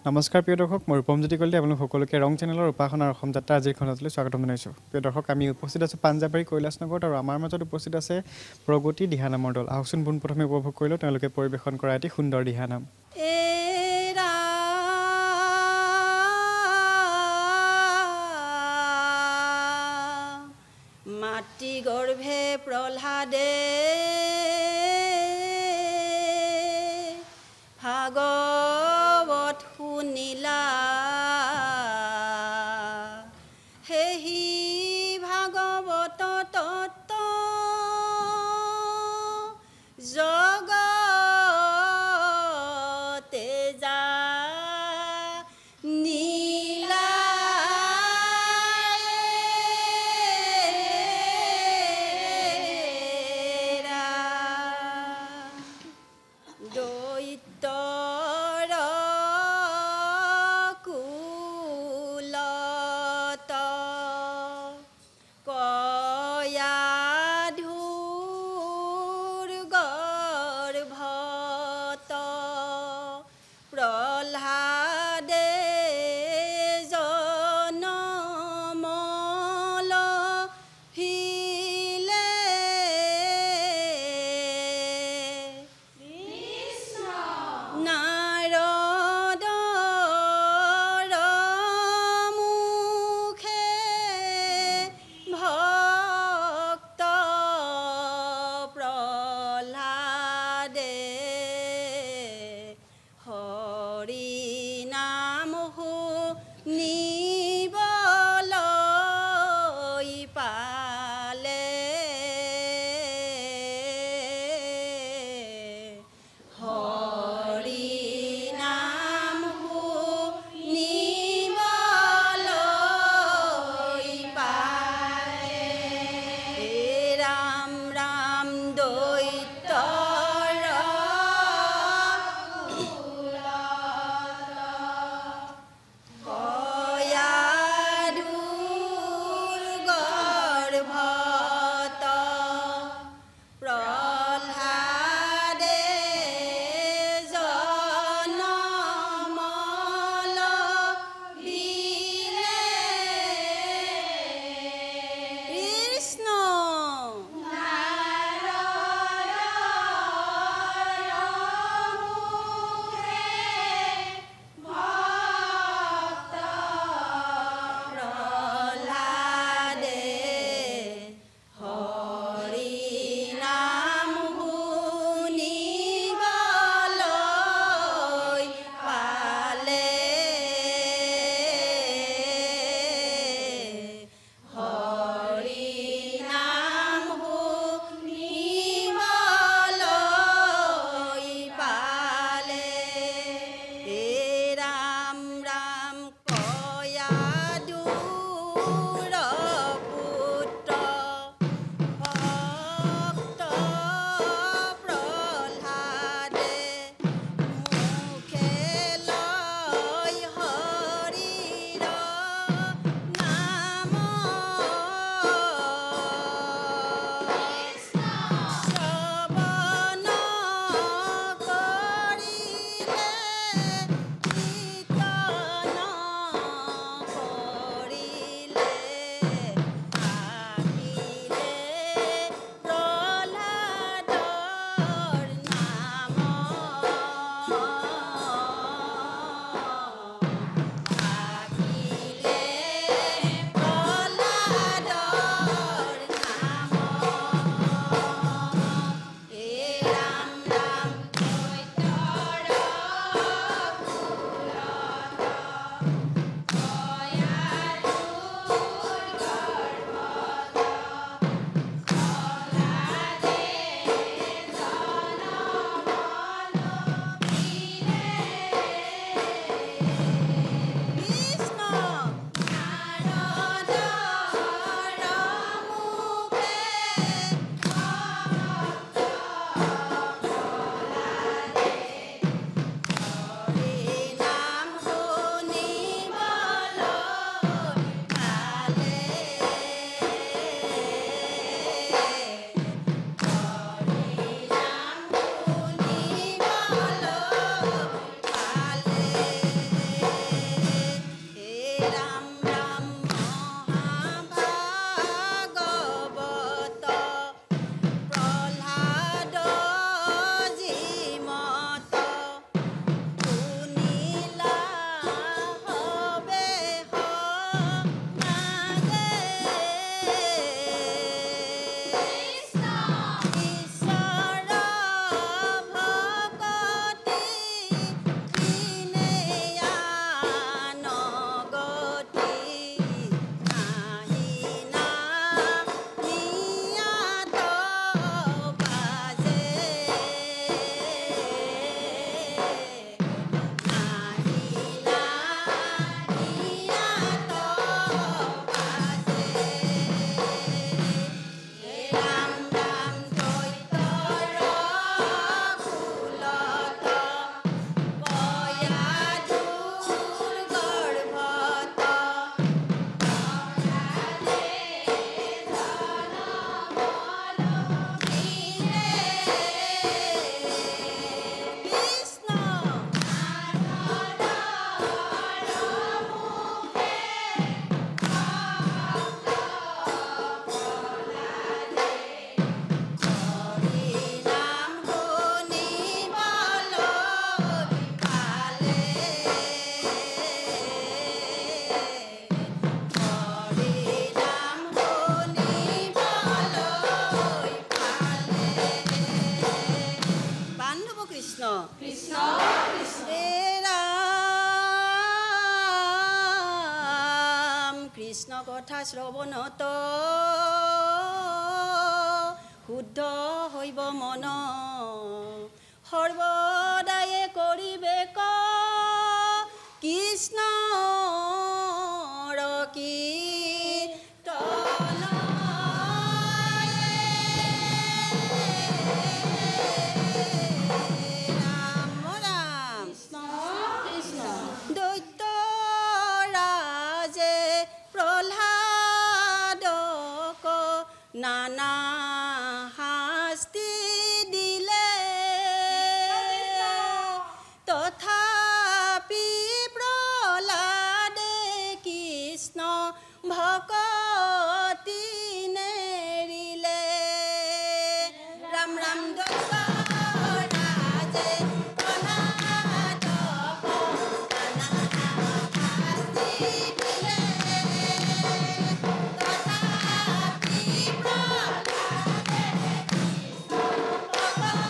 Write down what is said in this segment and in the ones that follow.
নমস্কাৰ প্ৰিয় দৰ্শক মই ৰূপমজ্যোতি কলিতা আপোনালোক সকলোকে ৰং চেনেলৰ উপাসনাৰ অসম যাত্ৰা আজিৰ খণ্ডলৈ স্বাগতম জনাইছোঁ প্ৰিয় দৰ্শক আমি উপস্থিত আছোঁ পাঞ্জাবাৰী কৈলাশনগৰত আৰু আমাৰ মাজত উপস্থিত আছে প্ৰগতি দিহানামৰ দল আহকচোন পোনপ্ৰথমে উপভোগ কৰিলোঁ তেওঁলোকে পৰিৱেশন কৰা এটি সুন্দৰ দিহানাম মাটি গৰ্ভে প্ৰহ্লাদে ভাগৱত শুনিলা হেহি ভাগৱত তত্ত্ব জগতে জানিলা দৈত্যৰ কুলত কয়াধুৰ গৰ্ভত প্ৰহ্লাদে জনমল হিলে নাৰদৰ মুখে ভক্ত প্ৰহ্লাদে হৰি নাম শুনিবলৈ পালে হৰি নাম শুনিবলৈ পালে ৰাম ৰাম দৈত্যৰ কুলত কৃষ্ণ কথা শ্ৰৱণত শুদ্ধ হৈব মন সৰ্বদায়ে কৰিবে ক কৃষ্ণৰ কীৰ্তন ৰাম ৰাম কৃষ্ণ দৈত্য ৰাজে প্ৰহ্লাদক নানা শাস্তি দিলে তথাপি প্ৰহ্লাদে কৃষ্ণ ভকতি নেৰিলে ৰাম ৰাম দৈত্য ৰাজে প্ৰহ্লাদক নানা শাস্তি দিলে তথাপি প্ৰহ্লাদে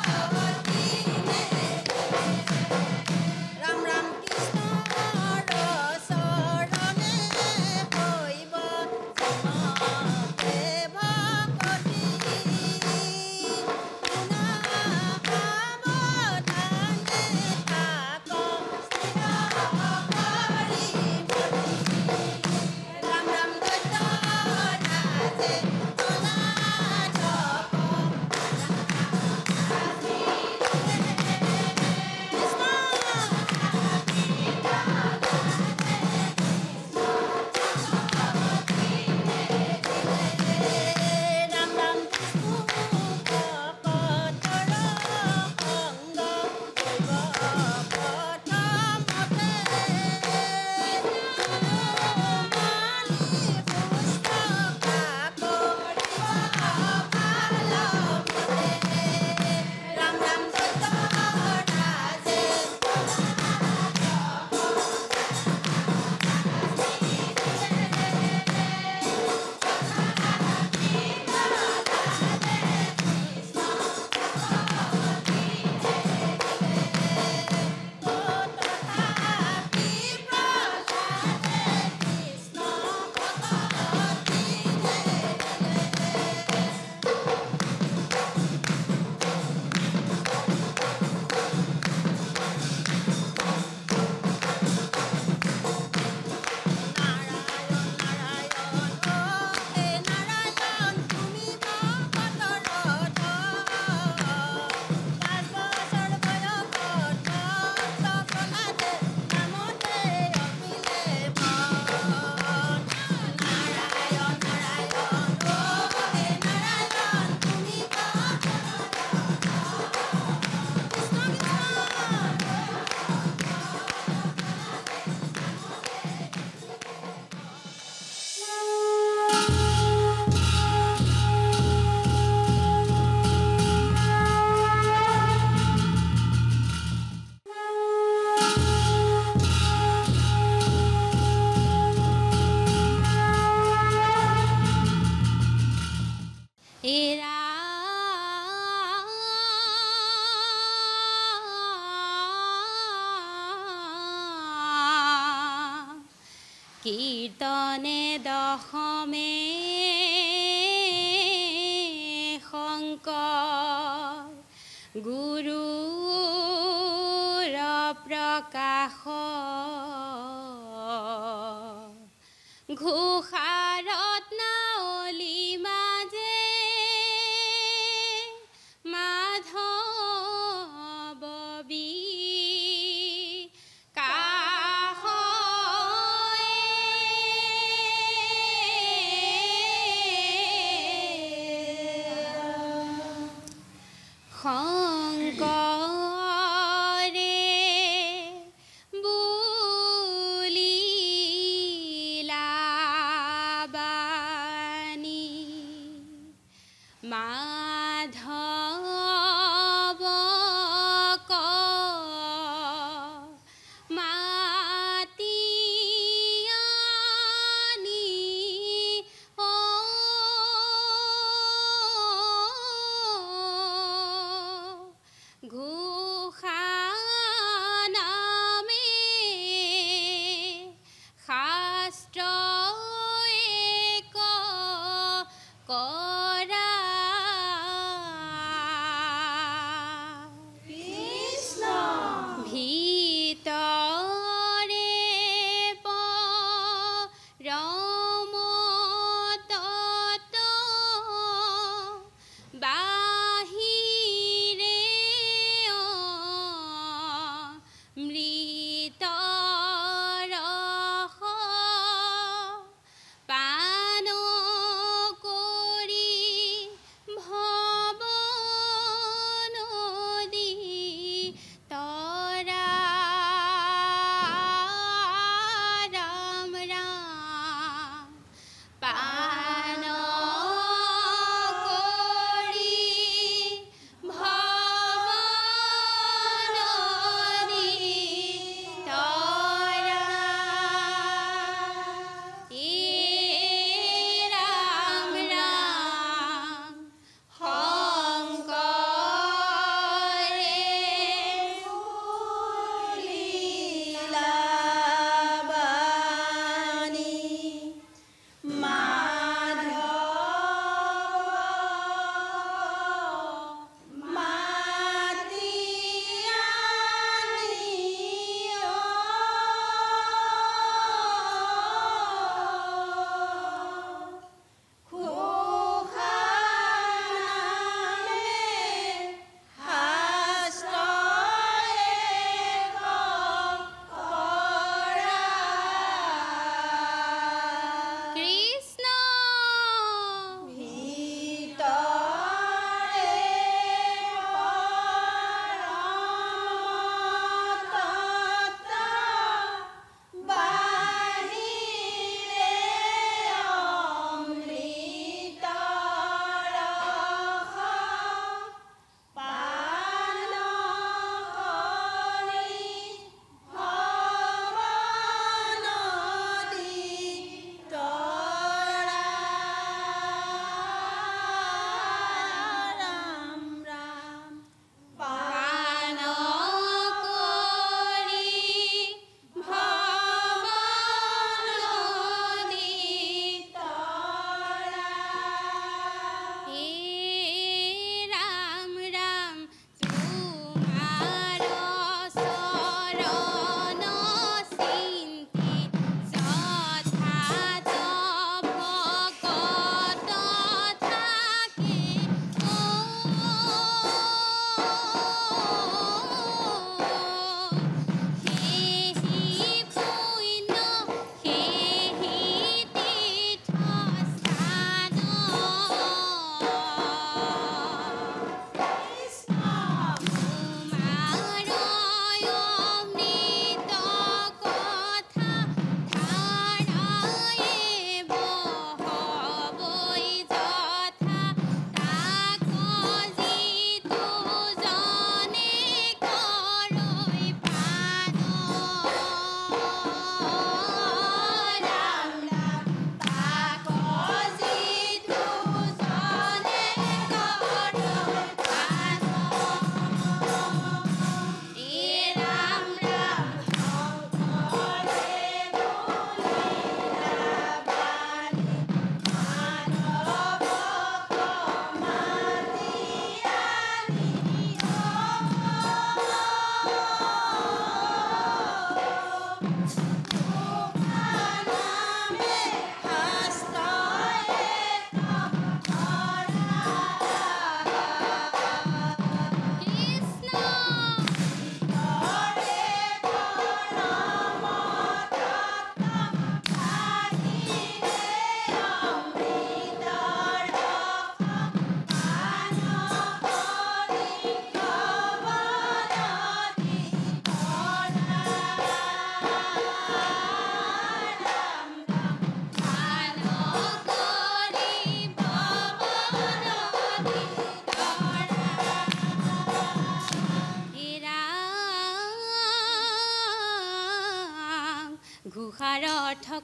ভকতি নেৰিলে ৰাম ৰাম কৃষ্ণৰ চৰণে পৰিব সমতে ভকতি শুনা সাৱধানে থাক স্থিৰ কৰি ভক্তি ৰাম ৰাম দৈত্য ৰাজে প্ৰহ্লাদক ৰাম ৰাম বিষ্ণু ভকতৰ সংগ কৰিব প্ৰথমতে মালি পুস্তকা কৰিব ভালমতে ৰাম ৰাম দৈত্য ৰাজে তথাপি প্ৰহ্লাদে কৃষ্ণ ভকতি নেৰিলে নাৰায়ণ নাৰায়ণ হে নাৰায়ণ তুমি ভকতৰ ৰথ 5 বছৰ বয়সত ভক্ত প্ৰহ্লাদে নামতে অপিলে মন নাৰায়ণ নাৰায়ণ হে নাৰায়ণ তুমি ভকতৰ ৰথ কৃষ্ণ এৰা কীৰ্তনে দশমে শংকৰ গুৰুৰ প্ৰকাশ ঘোষাৰত নাৱলী মাজে মাধৱ শংকৰে বুলিলা বাণী মাধৱক মাতি আনি ঘোষা নামে শাস্ত্ৰই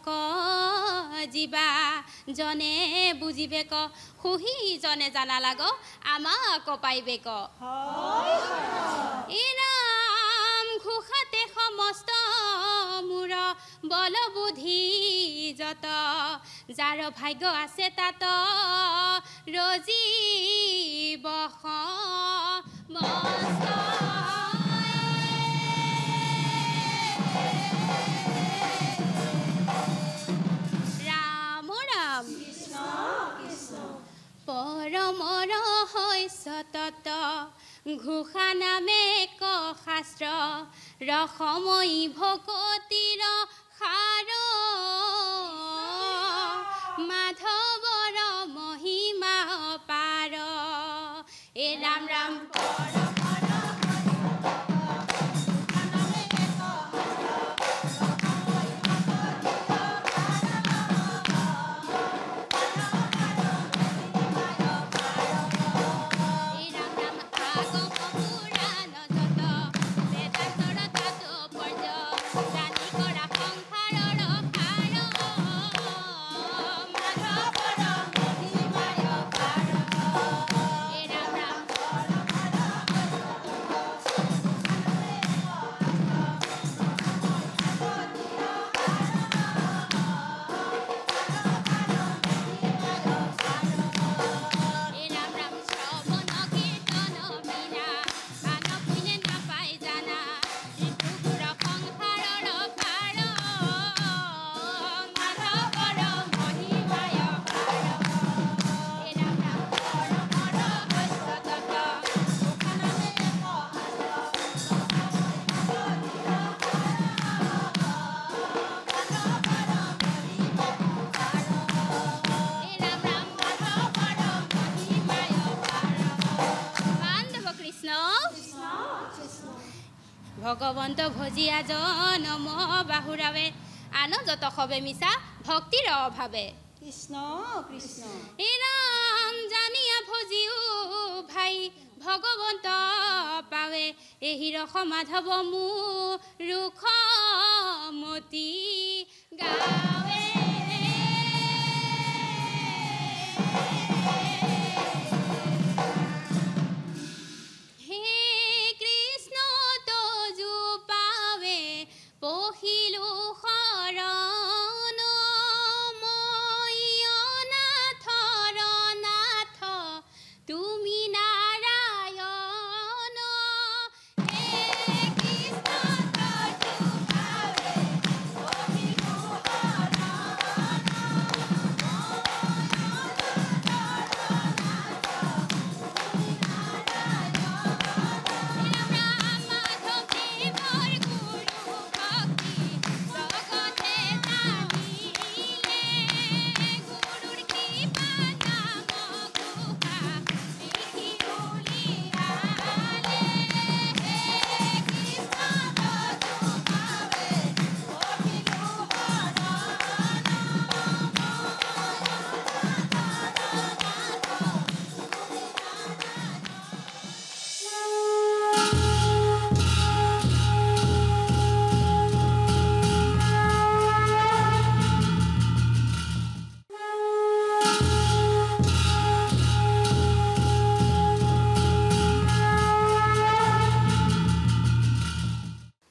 ক জীবা জনে বুজিবে ক সুহি জনে জানা লাগ আমাক পাইবে ক ইনাম ঘোষাতে সমস্ত মূৰ বল বুদ্ধি যত যাৰ ভাগ্য আছে তাত ৰজি বস পৰমৰ হয় সতত ঘোষা নামে ক শাস্ত্ৰ ৰসময়ী ভকতিৰ সাৰ মাধৱৰ মহিমা পাৰ এ ৰাম ৰাম ভগৱন্ত ভজিয়া জনম বাহুৰাৱে আন যত সবে মিছা ভক্তিৰ অভাৱে কৃষ্ণ কৃষ্ণ ৰাম জানিয়া ভজিও ভাই ভগৱন্ত পাৱে এহি ৰস মাধৱ মোৰ ৰুখমতি গাৱে পহিলো শৰণ মই অনাথ ৰনাথ তুমি নাৰায়ণ হে কৃষ্ণ তজুভাৱে পহিলো শৰণ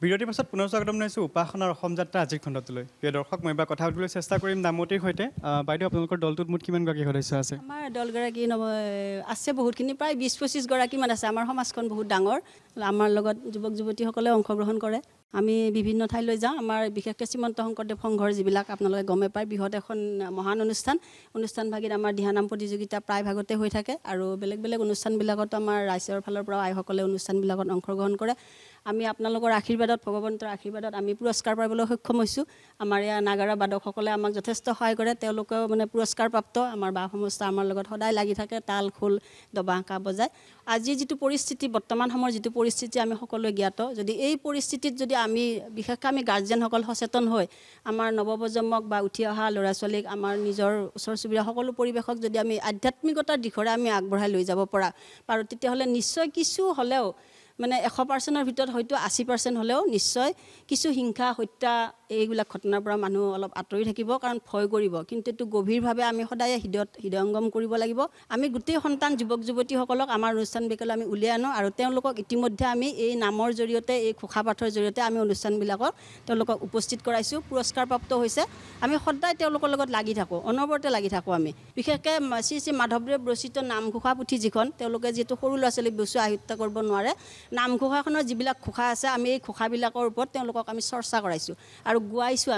বিৰতিৰ পাছত পুনৰ স্বাগতম জনাইছোঁ উপাসনাৰ অসম যাত্ৰা আজিৰ খণ্ডটোলৈ প্ৰিয় দৰ্শক মই এবাৰ কথা পাতিবলৈ চেষ্টা কৰিম নামতিৰ সৈতে বাইদেউ আপোনালোকৰ দলটোত মুঠ কিমানগৰাকী সদস্য আছে আমাৰ দলগৰাকী আছে বহুতখিনি প্ৰায় ২০-২৫ গৰাকীমান আছে আমাৰ সমাজখন বহুত ডাঙৰ আমাৰ লগত যুৱক যুৱতীসকলে অংশগ্ৰহণ কৰে আমি বিভিন্ন ঠাইলৈ যাওঁ আমাৰ বিশেষকৈ শ্ৰীমন্ত শংকৰদেৱ সংঘৰ যিবিলাক আপোনালোকে গমে পায় বৃহৎ এখন মহান অনুষ্ঠানভাগিত আমাৰ দিহানাম প্ৰতিযোগিতা প্ৰায় ভাগতে হৈ থাকে আৰু বেলেগ বেলেগ অনুষ্ঠানবিলাকতো আমাৰ ৰাইজৰ ফালৰ পৰা আইসকলে অনুষ্ঠানবিলাকত অংশগ্ৰহণ কৰে আমি আপোনালোকৰ আশীৰ্বাদত ভগৱন্তৰ আশীৰ্বাদত আমি পুৰস্কাৰ পাবলৈ সক্ষম হৈছোঁ আমাৰ ইয়াৰ নাগাৰা বাদকসকলে আমাক যথেষ্ট সহায় কৰে তেওঁলোকেও মানে পুৰস্কাৰপ্ৰাপ্ত আমাৰ বা সংস্থা আমাৰ লগত সদায় লাগি থাকে তাল খোল দবাকা বজায় আজি যিটো পৰিস্থিতি বৰ্তমান সময়ৰ যিটো পৰিস্থিতি আমি সকলোৱে জ্ঞাত যদি এই পৰিস্থিতিত যদি আমি বিশেষকৈ আমি গাৰ্জেনসকল সচেতন হৈ আমাৰ নৱপ্ৰজন্মক বা উঠি অহা ল'ৰা ছোৱালীক আমাৰ নিজৰ ওচৰ চুবুৰীয়া সকলো পৰিৱেশক যদি আমি আধ্যাত্মিকতাৰ দিশৰে আমি আগবঢ়াই লৈ যাব পাৰোঁ তেতিয়াহ'লে নিশ্চয় কিছু হ'লেও মানে 100%ৰ ভিতৰত হয়তো 80% হ'লেও নিশ্চয় কিছু হিংসা হত্যা এইবিলাক ঘটনাৰ পৰা মানুহ অলপ আঁতৰি থাকিব, কাৰণ ভয় কৰিব, কিন্তু এইটো গভীৰভাৱে আমি সদায় হৃদয়ংগম কৰিব লাগিব। আমি গোটেই সন্তান যুৱক যুৱতীসকলক আমাৰ অনুষ্ঠানবিলাকলৈ আমি উলিয়াই আনো, আৰু তেওঁলোকক ইতিমধ্যে আমি এই নামৰ জৰিয়তে, এই ঘোষা পাঠৰ জৰিয়তে আমি অনুষ্ঠানবিলাকক তেওঁলোকক উপস্থিত কৰাইছোঁ, পুৰস্কাৰপ্ৰাপ্ত হৈছে। আমি সদায় তেওঁলোকৰ লগত লাগি থাকোঁ, অনবৰতে লাগি থাকোঁ। আমি বিশেষকৈ শ্ৰী শ্ৰী মাধৱদেৱ ৰচিত নামঘোষা পুথি যিখন, তেওঁলোকে যিহেতু সৰু ল'ৰা ছোৱালীক বেছি আয়ত্ত কৰিব নোৱাৰে, নামঘোষাখনৰ যিবিলাক ঘোষা আছে, আমি এই ঘোষাবিলাকৰ ওপৰত তেওঁলোকক আমি চৰ্চা কৰাইছোঁ আৰু গোৱাইছোঁ।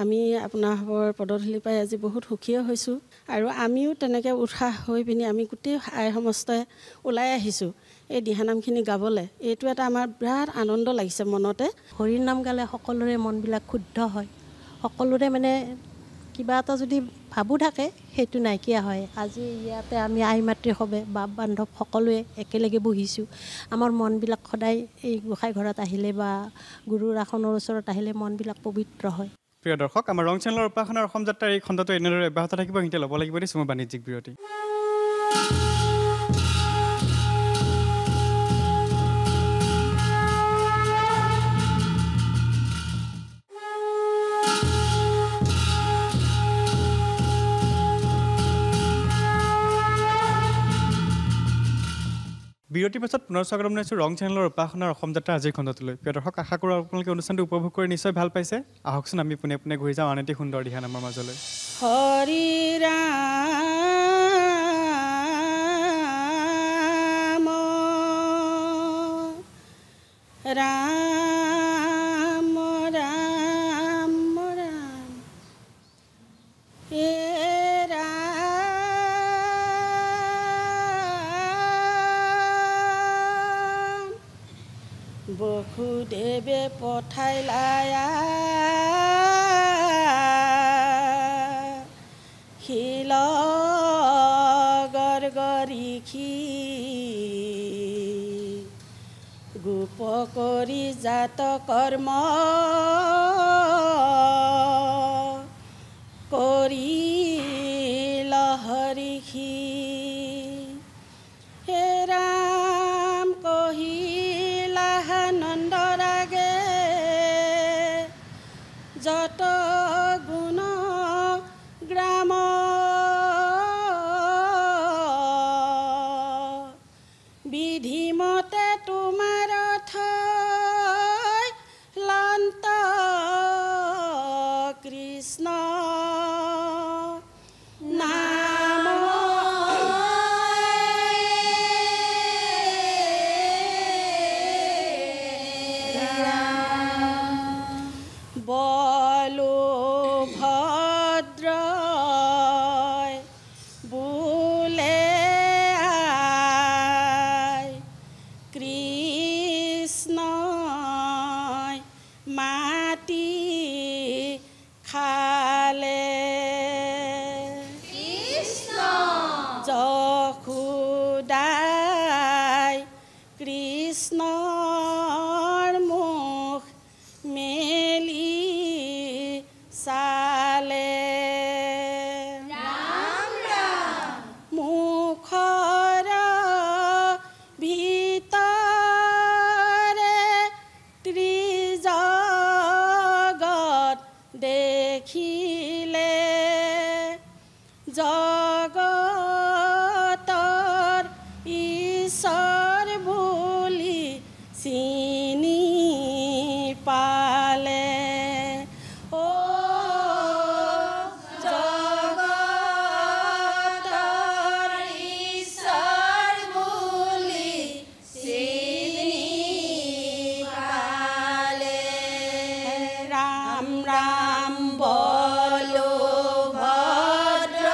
আমি আপোনাসৱৰ পদধূলি পাই আজি বহুত সুখীও হৈছোঁ, আৰু আমিও তেনেকৈ উৎসাহ হৈ পিনি আমি গোটেই আই সমস্তই ওলাই আহিছোঁ এই দিহানামখিনি গাবলৈ। এইটো এটা আমাৰ বিৰাট আনন্দ লাগিছে মনতে। হৰিৰ নাম গালে সকলোৰে মনবিলাক শুদ্ধ হয়, সকলোৰে মানে কিবা এটা যদি ভাবো থাকে সেইটো নাইকিয়া হয়। আজি ইয়াতে আমি আই মাতৃ সবে বাপ বান্ধৱ সকলোৱে একেলগে বহিছোঁ। আমাৰ মনবিলাক সদায় এই গোসাঁই ঘৰত আহিলে বা গুৰুৰ আসনৰ ওচৰত আহিলে মনবিলাক পবিত্ৰ হয়। প্ৰিয় দৰ্শক, আমাৰ ৰং চেনেলৰ উপাসনাৰ অসম যাত্ৰাৰ এই খণ্ডটো এনেদৰে অব্যাহত থাকিব। সিহঁতে ল'ব লাগিব দিছোঁ মই বাণিজ্যিক বিৰতি। বিৰতিৰ পাছত পুনৰ স্বাগতম জনাইছোঁ ৰং চেনেলৰ উপাসনাৰ অসম যাত্ৰা আজিৰ খণ্ডটোলৈ। প্ৰিয় দৰ্শক, আশা কৰোঁ আপোনালোকে অনুষ্ঠানটো উপভোগ কৰি নিশ্চয় ভাল পাইছে। আহকচোন আমি পোনে পোনে ঘূৰি যাওঁ আন এটি সুন্দৰ দিহানামৰ মাজলৈ। হৰি ৰাম ৰাম ৰাম ৰাম বসুদেৱে পঠাইলায়া শিল গৰগৰিখি গোপ কৰি জাত কৰ্ম কৰি লহৰিখি হে ৰাম কহিলা নন্দৰাগে যত গুণ গ্ৰাম বিধিমতে তোমাৰ থৈ লন্ত কৃষ্ণ নাম বলো ভদ্ৰ বোলে আই কৃষ্ণ মাটি খালে যশোদাই কৃষ্ণৰ মুখ মেলি চালে মুখৰ ভিতৰে ত্ৰিজগত দেখিলে জগতৰ ঈশ্বৰ বুলি চিনি পালে। ও জগতৰ ঈশ্বৰ বুলি চিনি পালে। ৰাম ৰাম বলো ভদ্ৰ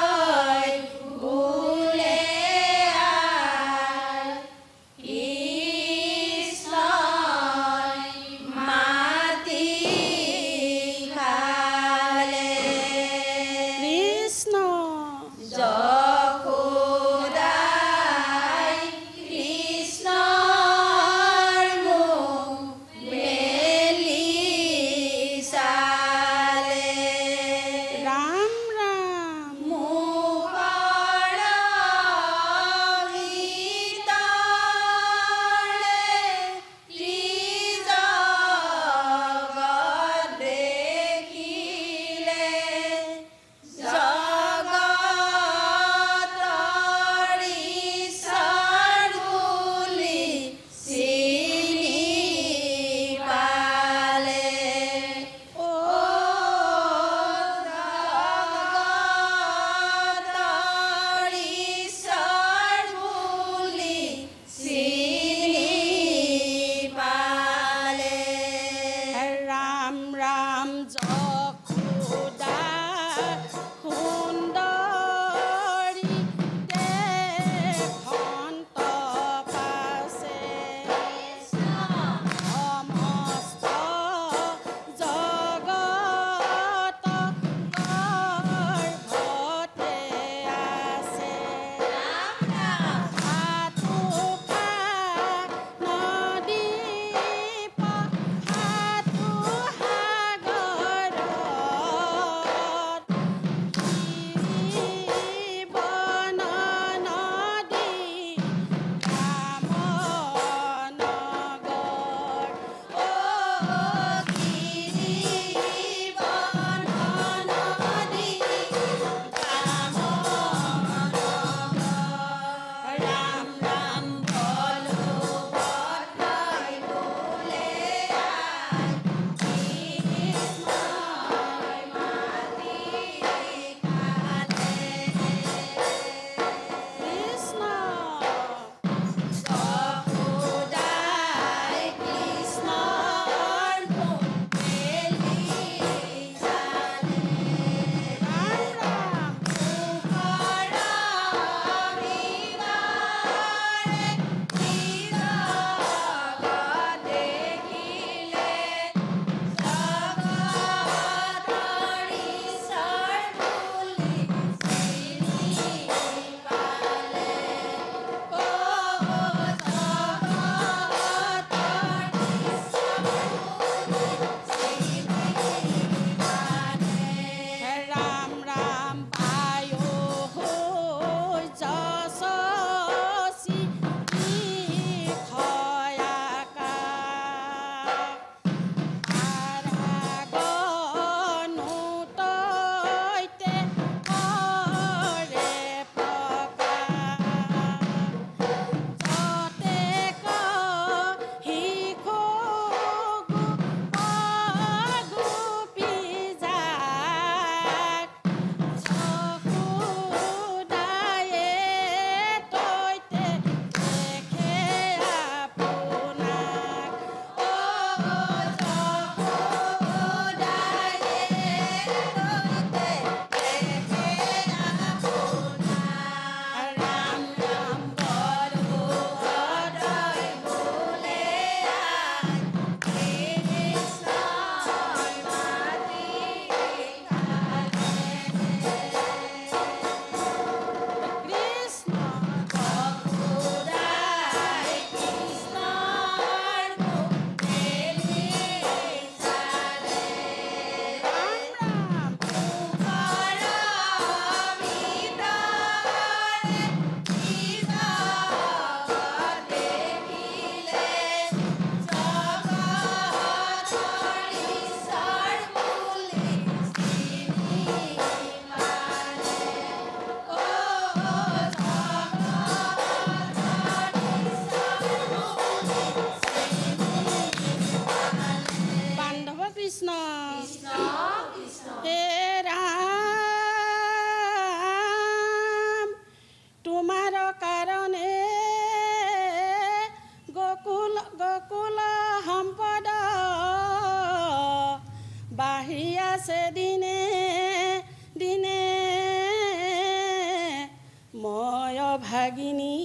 ভাগিনী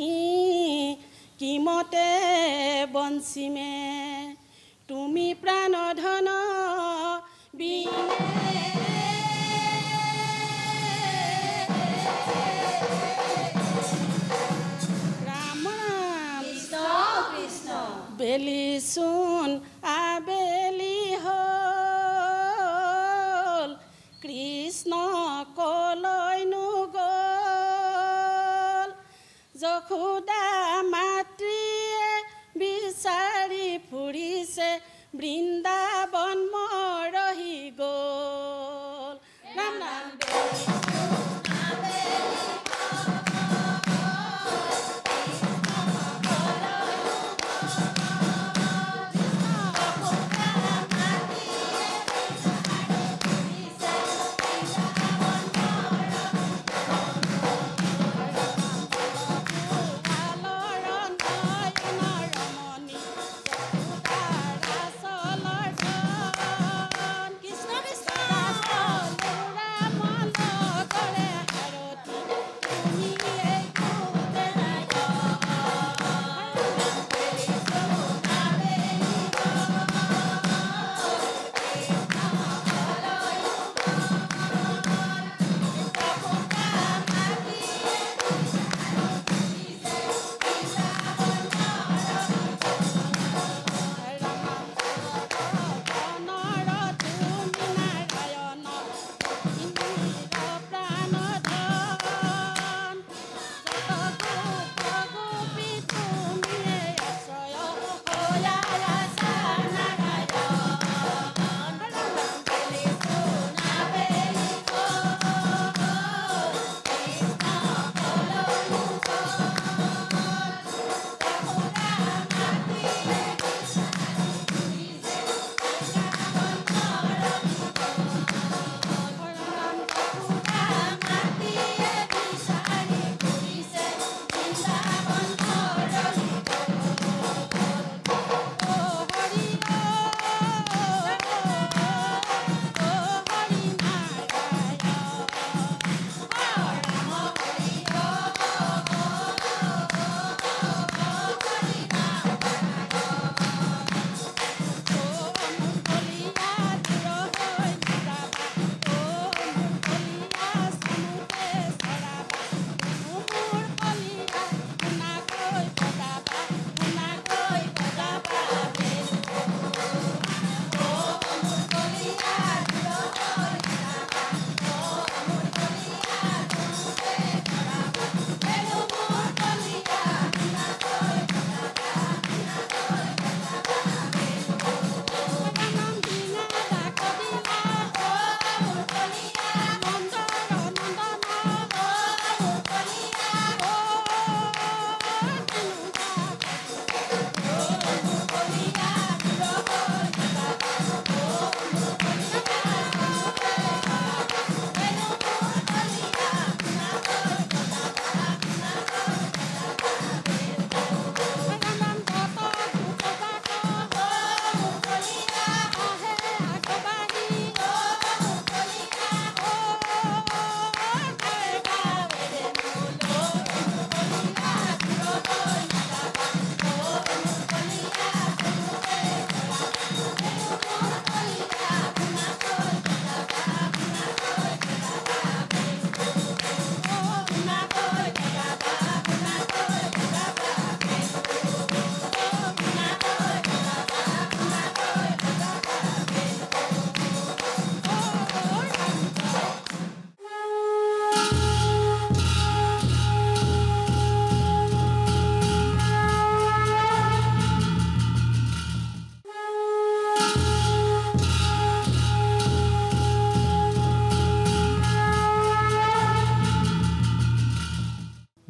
কিমতে বঞ্চিমে তুমি প্ৰাণধন বিনে ৰাম ৰাম বেলিচোন আবেলি হ'ল কৃষ্ণ কলৈনো গ'ল যশোদা মাতৃয়ে বিচাৰি ফুৰিছে বৃন্দাবন মৰহি গ'ল ৰাম ৰাম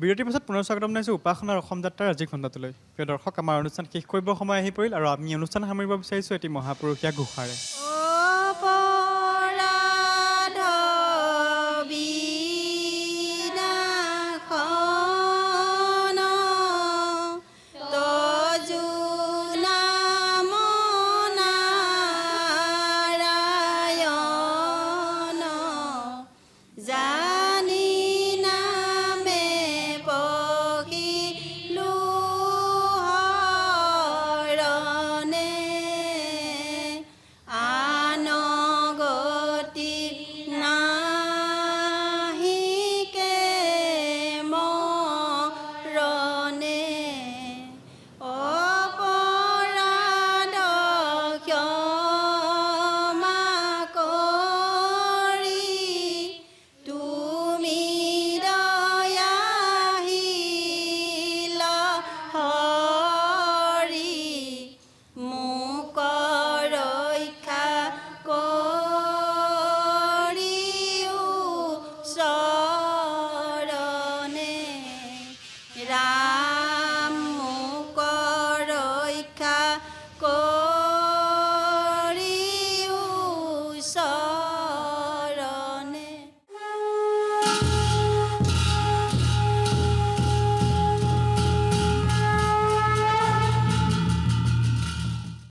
বিৰতিৰ পাছত পুনৰ স্বাগতম জনাইছোঁ উপাসনাৰ অসম যাত্ৰাৰ আজিৰ খণ্ডটোলৈ। প্ৰিয় দৰ্শক, আমাৰ অনুষ্ঠান শেষ কৰিবৰ সময় আহি পৰিল আৰু আমি অনুষ্ঠান সামৰিব বিচাৰিছোঁ এটি মহাপুৰুষীয়া ঘোষাৰে।